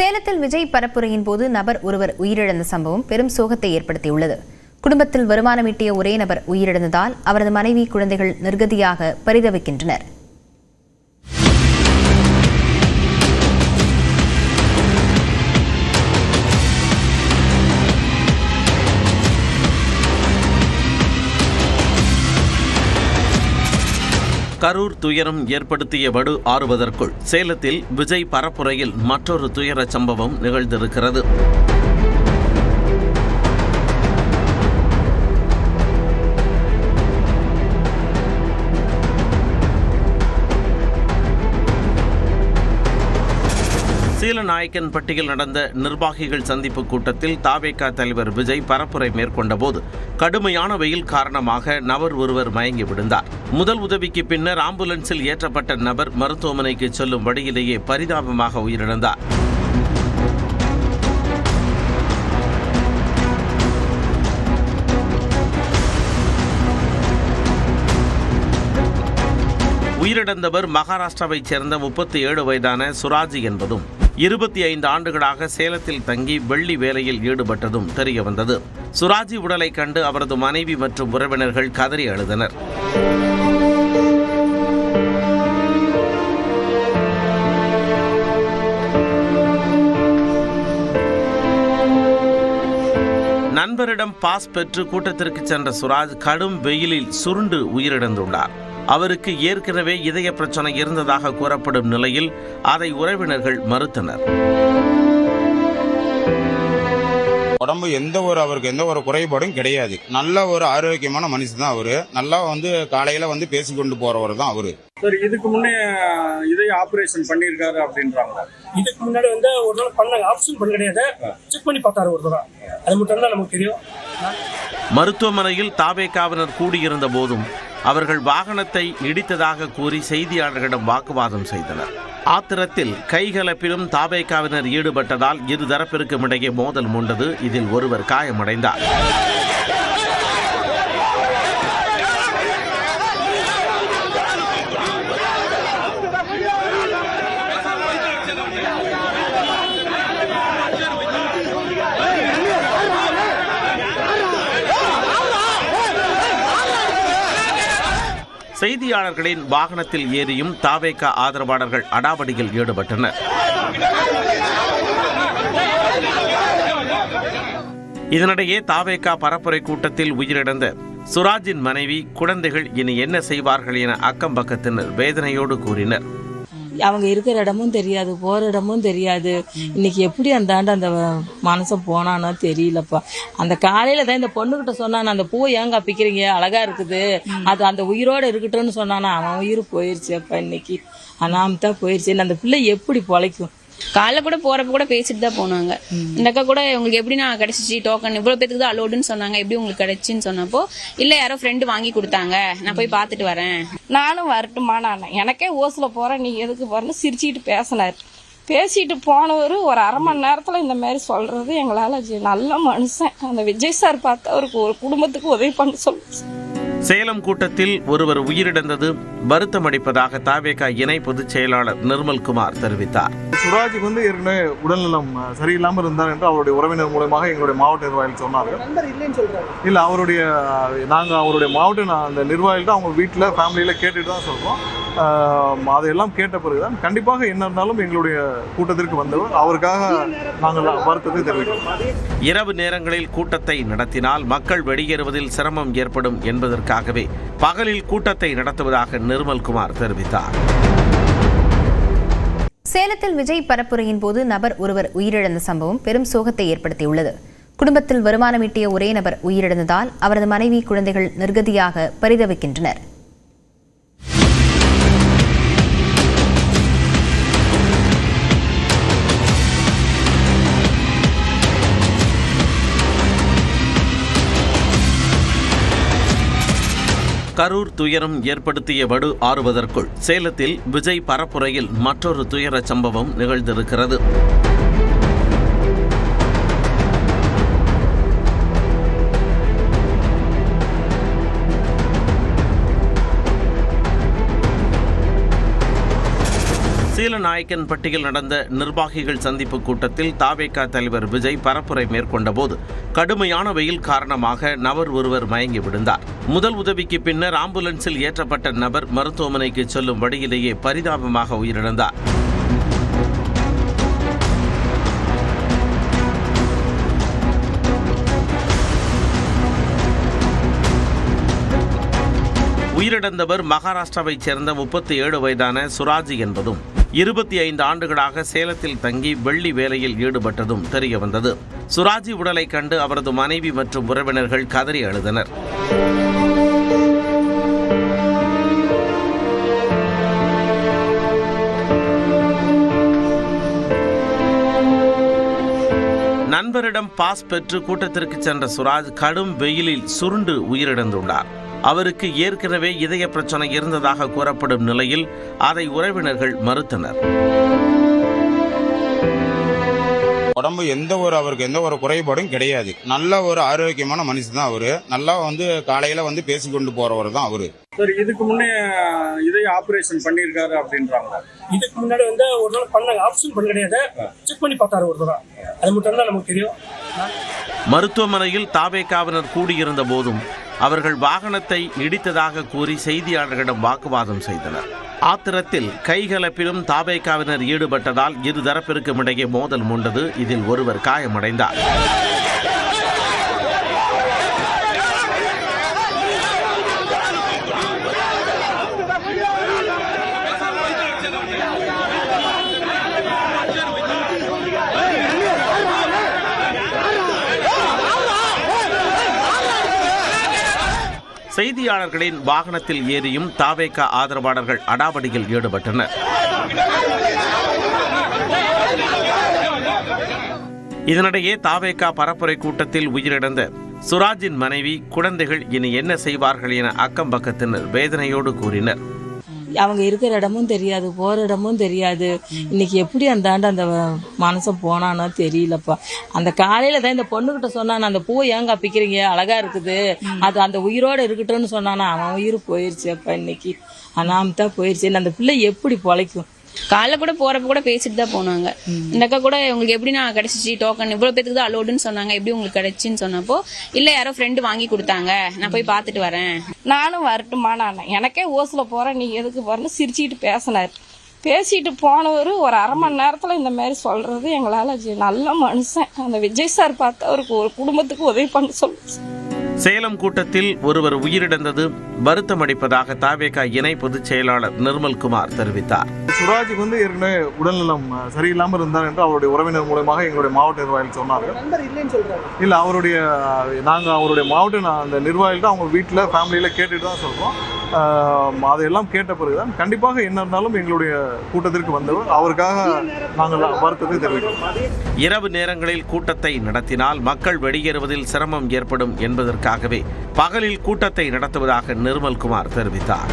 சேலத்தில் விஜய் பரப்புரையின் போது நபர் ஒருவர் உயிரிழந்த சம்பவம் பெரும் சோகத்தை ஏற்படுத்தியுள்ளது. குடும்பத்தில் வருமானம் ஈட்டிய ஒரே நபர் உயிரிழந்ததால் அவரது மனைவி, குழந்தைகள் நிர்கதியாக பரிதவிக்கின்றனர். கரூர் துயரம் ஏற்படுத்திய வடு ஆறுவதற்குள் சேலத்தில் விஜய் பரப்புரையில் மற்றொரு துயர சம்பவம் நிகழ்ந்திருக்கிறது. சீலநாயக்கன்பட்டியில் நடந்த நிர்வாகிகள் சந்திப்பு கூட்டத்தில் தவேக தலைவர் விஜய் பரப்புரை மேற்கொண்டபோது கடுமையான வெயில் காரணமாக நபர் ஒருவர் மயங்கி விழுந்தார். முதல் உதவிக்கு பின்னர் ஆம்புலன்ஸில் ஏற்றப்பட்ட நபர் மருத்துவமனைக்கு செல்லும் வழியிலேயே பரிதாபமாக உயிரிழந்தார். உயிரிழந்தவர் மகாராஷ்டிராவைச் சேர்ந்த 37 வயதான சுராஜி என்பதும் 25 ஆண்டுகளாக சேலத்தில் தங்கி வெள்ளி வேலையில் ஈடுபட்டதும் தெரியவந்தது. சுராஜி உடலை கண்டு அவரது மனைவி மற்றும் உறவினர்கள் கதறி அழுதனர். நண்பரிடம் பாஸ் பெற்று கூட்டத்திற்கு சென்ற சுராஜ் கடும் வெயிலில் சுருண்டு உயிரிழந்துள்ளார். அவருக்கு ஏற்கனவே இதய பிரச்சனை இருந்ததாக கூறப்படும் நிலையில் அதை உறவினர்கள் மறுத்தனர். உடம்பு அவருக்கு எந்த ஒரு குறைபாடும் கிடையாது. நல்ல ஒரு ஆரோக்கியமான மனுஷன் தான் அவரு. நல்லா காலையில பேசிக்கொண்டு போறவர் தான் அவரு. சார், இதுக்கு முன்னே இதய ஆபரேஷன் பண்ணியிருக்காரு அப்படின்றாங்க. இதுக்கு முன்னாடி ஒரு நாள் பண்ணாங்க, ஆப்ஷன் பண்ண கிடையாது, செக் பண்ணி பார்த்தாரு ஒரு தடவை. அது மட்டும் தான் நமக்கு தெரியும். மருத்துவமனையில் தவேகவினர் கூடியிருந்த போதும் அவர்கள் வாகனத்தை இடித்ததாக கூறி செய்தியாளர்களிடம் வாக்குவாதம் செய்தனர். ஆத்திரத்தில் கைகலப்பிலும் தவேகவினர் ஈடுபட்டதால் இரு தரப்பிற்கும் இடையே மோதல் மூண்டது. இதில் ஒருவர் காயமடைந்தார். செய்தியாளர்களின் வாகனத்தில் ஏறியும் தவேக ஆதரவாளர்கள் அடாவடியில் ஈடுபட்டனர். இதனிடையே தவேக பரப்புரை கூட்டத்தில் உயிரிழந்த சுராஜின் மனைவி, குழந்தைகள் இனி என்ன செய்வார்கள் என அக்கம் பக்கத்தினர் வேதனையோடு கூறினர். அவங்க இருக்கிற இடமும் தெரியாது, போற இடமும் தெரியாது. இன்னைக்கு எப்படி அந்த மனசன் போனானோ தெரியலப்பா. அந்த காலையில தான் இந்த பொண்ணுகிட்ட சொன்னான், அந்த பூவை ஏங்க பிக்கிறீங்க, அழகா இருக்குது, அது அந்த உயிரோட இருக்கட்டும்னு சொன்னானா. அவன் உயிர் போயிருச்சு அப்பா. இன்னைக்கு அனாமத்தா போயிருச்சு. அந்த பிள்ளை எப்படி பொழைக்கும்? காலைல கூட போறப்ப கூட பேசிட்டு தான் போனாங்க. இந்த அக்கா கூட உங்களுக்கு எப்படி நான் கிடைச்சிச்சு டோக்கன், இவ்வளவு பேருக்கு தான் அலோடுன்னு சொன்னாங்க, எப்படி உங்களுக்கு கிடைச்சுன்னு சொன்னப்போ, இல்ல யாரோ ஃப்ரெண்டு வாங்கி கொடுத்தாங்க, நான் போய் பார்த்துட்டு வரேன். நானும் வரட்டுமா, நான் எனக்கே ஓசுல போறேன், நீ எதுக்கு போறேன்னு சிரிச்சுட்டு பேசினார். பேசிட்டு போனவர் ஒரு அரை மணி நேரத்துல இந்த மாதிரி சொல்றது எங்களால நல்ல மனுஷன். அந்த விஜய் சார் பார்த்து அவருக்கு ஒரு குடும்பத்துக்கு உதவி பண்ண சொல்லு. சேலம் கூட்டத்தில் ஒருவர் உயிரிழந்தது வருத்தம் அளிப்பதாக தவேக இணை பொதுச் செயலாளர் நிர்மல்குமார் தெரிவித்தார். சுராஜுக்கு ஏற்கனவே உடல்நலம் சரியில்லாமல் இருந்தார் என்று அவருடைய உறவினர் மூலமாக எங்களுடைய மாவட்ட நிர்வாகிகள் சொன்னார்கள். இல்ல, நாங்கள் அவருடைய மாவட்ட அந்த நிர்வாகிகள் அவங்க வீட்டில் ஃபேமிலியில் கேட்டுட்டு தான் சொல்றோம். அதையெல்லாம் கேட்ட பிறகுதான் கண்டிப்பாக என்ன இருந்தாலும் எங்களுடைய கூட்டத்திற்கு வந்தவர் அவருக்காக நாங்கள் வருத்தத்தை தெரிவிக்கிறோம். இரவு நேரங்களில் கூட்டத்தை நடத்தினால் மக்கள் வெளியேறுவதில் சிரமம் ஏற்படும் என்பதற்காகவே பகலில் கூட்டத்தை நடத்துவதாக நிர்மல்குமார் தெரிவித்தார். சேலத்தில் விஜய் பரப்புரையின் போது நபர் ஒருவர் உயிரிழந்த சம்பவம் பெரும் சோகத்தை ஏற்படுத்தியுள்ளது. குடும்பத்தில் வருமானம் ஈட்டிய ஒரே நபர் உயிரிழந்ததால் அவரது மனைவி, குழந்தைகள் நிர்கதியாக பரிதவிக்கின்றனர். கரூர் துயரம் ஏற்படுத்திய வடு ஆறுவதற்குள் சேலத்தில் விஜய் பரப்புரையில் மற்றொரு துயர சம்பவம் நிகழ்ந்திருக்கிறது. சீலநாயக்கன்பட்டியில் நடந்த நிர்வாகிகள் சந்திப்பு கூட்டத்தில் தாவேகா தலைவர் விஜய் பரப்புரை மேற்கொண்ட போது கடுமையான வெயில் காரணமாக நபர் ஒருவர் மயங்கி விழுந்தார். முதல் உதவிக்கு பின்னர் ஆம்புலன்ஸில் ஏற்றப்பட்ட நபர் மருத்துவமனைக்கு செல்லும் வழியிலேயே பரிதாபமாக உயிரிழந்தார். உயிரிழந்தவர் மகாராஷ்டிராவைச் சேர்ந்த 37 வயதான சுராஜி என்பதும் 25 ஆண்டுகளாக சேலத்தில் தங்கி வெள்ளி வேலையில் ஈடுபட்டதும் தெரியவந்தது. சுராஜி உடலை கண்டு அவரது மனைவி மற்றும் உறவினர்கள் கதறி அழுதனர். நண்பரிடம் பாஸ் பெற்று கூட்டத்திற்கு சென்ற சுராஜ் கடும் வெயிலில் சுருண்டு உயிரிழந்துள்ளார். அவருக்கு ஏற்கனவே இதய பிரச்சனை இருந்ததாக கூறப்படும் நிலையில் அதை உறவினர்கள் மறுத்தனர். உடம்பு அவருக்கு எந்த ஒரு குறைபாடும் கிடையாது. நல்ல ஒரு ஆரோக்கியமான மனுஷன் தான் அவரு. நல்லா காலையில பேசிக்கொண்டு போறவர் தான் அவரு. சார், இதுக்கு முன்னே இதய ஆபரேஷன் பண்ணியிருக்காரு அப்படின்றாங்க. இதுக்கு முன்னாடி ஒரு நாள் பண்ணாங்க, ஆப்ஷன் பண்ண கிடையாது, செக் பண்ணி பார்த்தாரு ஒரு தடவை. அது மட்டும் தான் நமக்கு தெரியும். மருத்துவமனையில் தாவேகாவினர் கூடியிருந்த போதும் அவர்கள் வாகனத்தை இடித்ததாக கூறி செய்தியாளர்களிடம் வாக்குவாதம் செய்தனர். ஆத்திரத்தில் கைகலப்பிலும் தாவேகாவினர் ஈடுபட்டதால் இரு தரப்பிற்கும் இடையே மோதல் மூண்டது. இதில் ஒருவர் காயமடைந்தார். செய்தியாளர்களின் வாகனத்தில் ஏறியும் தாவேகா ஆதரவாளர்கள் அடாவடியில் ஈடுபட்டனர். இதனிடையே தாவேகா பரப்புரை கூட்டத்தில் உயிரிழந்த சுராஜின் மனைவி, குழந்தைகள் இனி என்ன செய்வார்கள் என அக்கம் பக்கத்தினர் வேதனையோடு கூறினர். அவங்க இருக்கிற இடமும் தெரியாது, போகிற இடமும் தெரியாது. இன்னைக்கு எப்படி அந்த மனசை போனானோ தெரியலப்பா. அந்த காலையில தான் இந்த பொண்ணுகிட்ட சொன்னான், அந்த பூ ஏங்க பிக்கிறீங்க, அழகா இருக்குது, அது அந்த உயிரோட இருக்கட்டும்னு சொன்னானா. அவன் உயிர் போயிருச்சு அப்பா. இன்னைக்கு அனாமத்தா போயிருச்சு. அந்த பிள்ளை எப்படி பொழைக்கும்? காலைல கூட போறப்ப கூட பேசிட்டு தான் போனாங்க. இந்த அக்கா கூட உங்களுக்கு எப்படி நான் கிடைச்சிச்சு டோக்கன், இவ்வளவு பேருக்கு தான் அலோடுன்னு சொன்னாங்க, எப்படி உங்களுக்கு கிடைச்சின்னு சொன்னப்போ இல்ல யாரோ ஃப்ரெண்டு வாங்கி கொடுத்தாங்க, நான் போய் பார்த்துட்டு வரேன். நானும் வரட்டுமா, நான் எனக்கே ஓசில் போறேன், நீ எதுக்கு போறேன்னு சிரிச்சுட்டு பேசினார். பேசிட்டு போனவர் ஒரு அரை மணி நேரத்துல இந்த மாதிரி சொல்றது எங்களால நல்ல மனுஷன். அந்த விஜய் சார் பார்த்து அவருக்கு ஒரு குடும்பத்துக்கு உதவி பண்ண சொல்லுச்சு. சேலம் கூட்டத்தில் ஒருவர் உயிரிழந்தது வருத்தம் அளிப்பதாக தாவேகா இணை பொதுச் செயலாளர் நிர்மல்குமார் தெரிவித்தார். சுராஜுக்கு ஏற்கனவே உடல்நலம் சரியில்லாமல் இருந்தார் என்று அவருடைய உறவினர் மூலமாக எங்களுடைய மாவட்ட நிர்வாகிகள் சொன்னார்கள். இல்லை, நாங்கள் அவருடைய மாவட்ட அந்த நிர்வாகிகள் அவங்க வீட்டில் ஃபேமிலியில் கேட்டுட்டு தான் சொல்கிறோம். அதையெல்லாம் கேட்ட பிறகுதான் கண்டிப்பாக என்ன இருந்தாலும் எங்களுடைய கூட்டத்திற்கு வந்தவர், அவருக்காக நாங்கள் வருத்தத்தை தெரிவிக்கிறோம். இரவு நேரங்களில் கூட்டத்தை நடத்தினால் மக்கள் வெளியேறுவதில் சிரமம் ஏற்படும் என்பதற்காகவே பகலில் கூட்டத்தை நடத்துவதாக நிர்மல்குமார் தெரிவித்தார்.